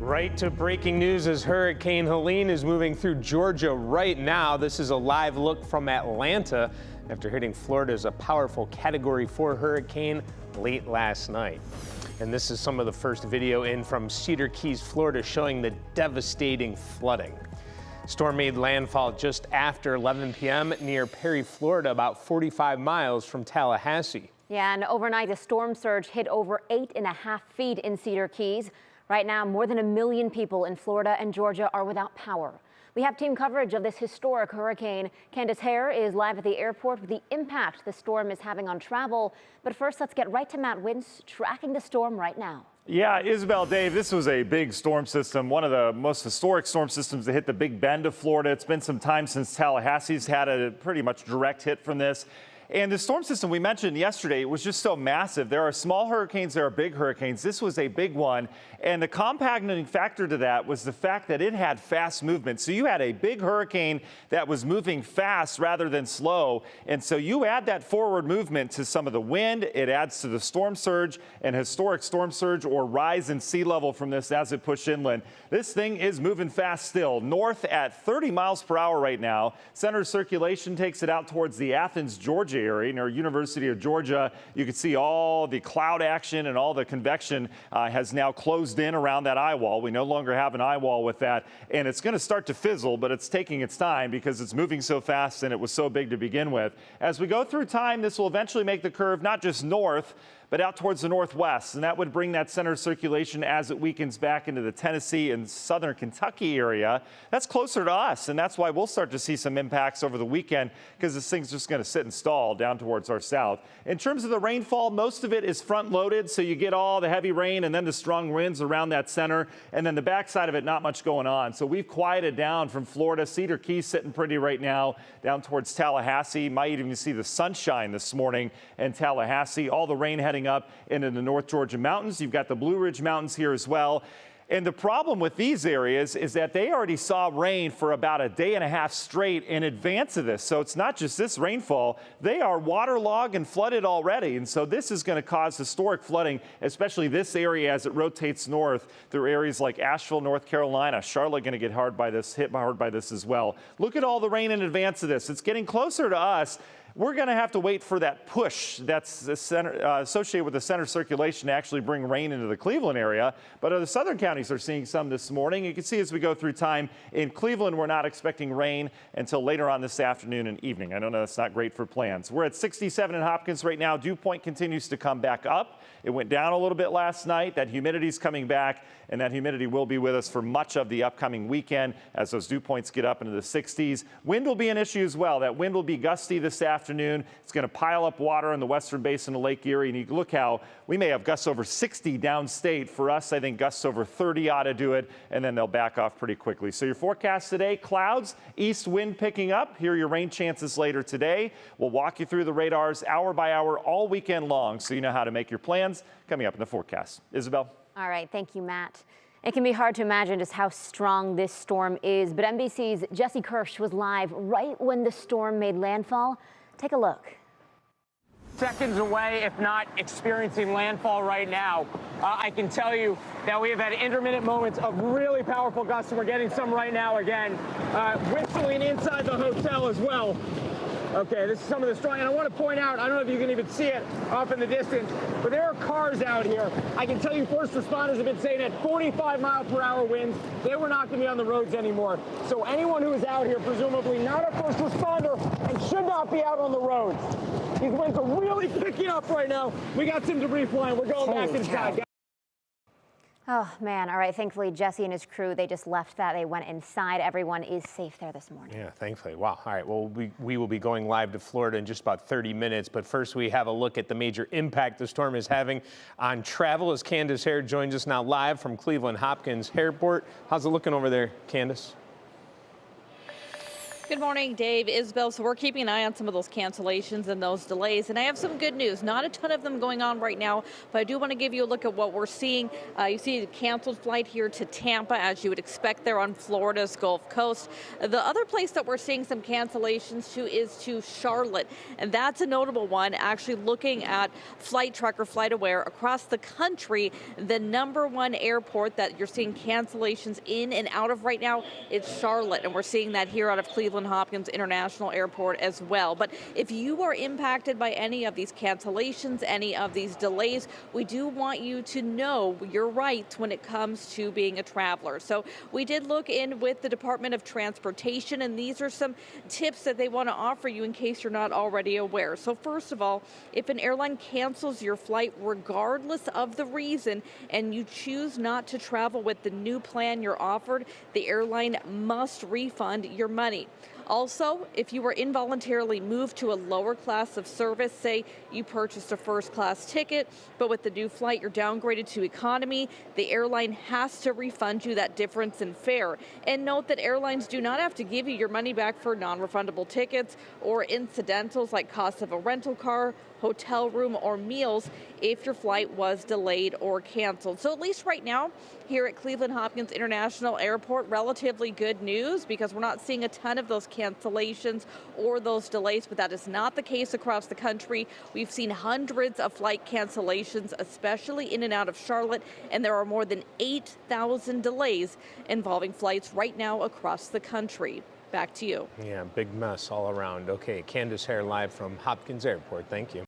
Right to breaking news as Hurricane Helene is moving through Georgia right now. This is a live look from Atlanta after hitting Florida as a powerful Category 4 hurricane late last night. And this is some of the first video in from Cedar Keys, Florida, showing the devastating flooding. Storm made landfall just after 11 p.m. near Perry, Florida, about 45 miles from Tallahassee. Yeah, and overnight, the storm surge hit over 8.5 feet in Cedar Keys. Right now, more than 1 million people in Florida and Georgia are without power. We have team coverage of this historic hurricane. Candace Hare is live at the airport with the impact the storm is having on travel. But first, let's get right to Matt Wintz tracking the storm right now. Yeah, Isabel, Dave, this was a big storm system, one of the most historic storm systems to hit the Big Bend of Florida. It's been some time since Tallahassee's had a pretty much direct hit from this. And the storm system we mentioned yesterday was just so massive. There are small hurricanes, there are big hurricanes. This was a big one. And the compounding factor to that was the fact that it had fast movement. So you had a big hurricane that was moving fast rather than slow. And so you add that forward movement to some of the wind. It adds to the storm surge and historic storm surge or rise in sea level from this as it pushed inland. This thing is moving fast still. North at 30 miles per hour right now. Center of circulation takes it out towards the Athens, Georgia area near University of Georgia. You can see all the cloud action and all the convection has now closed in around that eye wall. We no longer have an eye wall with that, and it's going to start to fizzle, but it's taking its time because it's moving so fast and it was so big to begin with. As we go through time, this will eventually make the curve not just north, but out towards the northwest, and that would bring that center of circulation as it weakens back into the Tennessee and southern Kentucky area. That's closer to us, and that's why we'll start to see some impacts over the weekend because this thing's just going to sit and stall down towards our south. In terms of the rainfall, most of it is front-loaded, so you get all the heavy rain and then the strong winds around that center, and then the backside of it, not much going on. So we've quieted down from Florida. Cedar Keys sitting pretty right now, down towards Tallahassee. Might even see the sunshine this morning in Tallahassee. All the rain heading up into the North Georgia mountains. You've got the Blue Ridge Mountains here as well. And the problem with these areas is that they already saw rain for about a day and a half straight in advance of this. So it's not just this rainfall. They are waterlogged and flooded already. And so this is going to cause historic flooding, especially this area as it rotates north through areas like Asheville, North Carolina. Charlotte going to get hit hard by this as well. Look at all the rain in advance of this. It's getting closer to us. We're going to have to wait for that push that's associated with the center circulation to actually bring rain into the Cleveland area. But the southern counties are seeing some this morning. You can see as we go through time, in Cleveland, we're not expecting rain until later on this afternoon and evening. I know that's not great for plans. We're at 67 in Hopkins right now. Dew point continues to come back up. It went down a little bit last night. That humidity is coming back, and that humidity will be with us for much of the upcoming weekend as those dew points get up into the 60s. Wind will be an issue as well. That wind will be gusty this afternoon. It's going to pile up water in the western basin of Lake Erie, and you look how we may have gusts over 60 downstate. For us, I think gusts over 30 ought to do it, and then they'll back off pretty quickly. So your forecast today, clouds, east wind picking up. Here are your rain chances later today. We'll walk you through the radars hour by hour all weekend long so you know how to make your plans coming up in the forecast. Isabel? All right, thank you, Matt. It can be hard to imagine just how strong this storm is, but NBC's Jesse Kirsch was live right when the storm made landfall. Take a look. Seconds away, if not experiencing landfall right now. I can tell you that we have had intermittent moments of really powerful gusts, and we're getting some right now again. Whistling inside the hotel as well. Okay, this is some of the strong, and I want to point out, I don't know if you can even see it off in the distance, but there are cars out here. I can tell you first responders have been saying at 45 mile per hour winds, they were not going to be on the roads anymore. So anyone who is out here, presumably not a first responder, and should not be out on the roads. These winds are really picking up right now. We got some debris flying. We're going back inside. Oh, man. All right. Thankfully, Jesse and his crew, they just left that. They went inside. Everyone is safe there this morning. Yeah, thankfully. Wow. All right. Well, we will be going live to Florida in just about 30 minutes. But first, we have a look at the major impact the storm is having on travel as Candace Hare joins us now live from Cleveland Hopkins Airport. How's it looking over there, Candace? Good morning, Dave, Isabel. So we're keeping an eye on some of those cancellations and those delays. And I have some good news. Not a ton of them going on right now, but I do want to give you a look at what we're seeing. You see a canceled flight here to Tampa, as you would expect there on Florida's Gulf Coast. The other place that we're seeing some cancellations to is to Charlotte. And that's a notable one. Actually looking at Flight Tracker, Flight Aware across the country, the #1 airport that you're seeing cancellations in and out of right now is Charlotte. And we're seeing that here out of Cleveland Hopkins International Airport as well. But if you are impacted by any of these cancellations, any of these delays, we do want you to know your rights when it comes to being a traveler. So we did look in with the Department of Transportation, and these are some tips that they want to offer you in case you're not already aware. So first of all, if an airline cancels your flight regardless of the reason and you choose not to travel with the new plan you're offered, the airline must refund your money. Also, if you were involuntarily moved to a lower class of service, say you purchased a first class ticket, but with the new flight you're downgraded to economy, the airline has to refund you that difference in fare. And note that airlines do not have to give you your money back for non-refundable tickets or incidentals like cost of a rental car, hotel room, or meals if your flight was delayed or canceled. So at least right now, here at Cleveland Hopkins International Airport, relatively good news because we're not seeing a ton of those cancellations or those delays, but that is not the case across the country. We've seen hundreds of flight cancellations, especially in and out of Charlotte, and there are more than 8,000 delays involving flights right now across the country. Back to you. Yeah, big mess all around. Okay, Candace Hare live from Hopkins Airport. Thank you.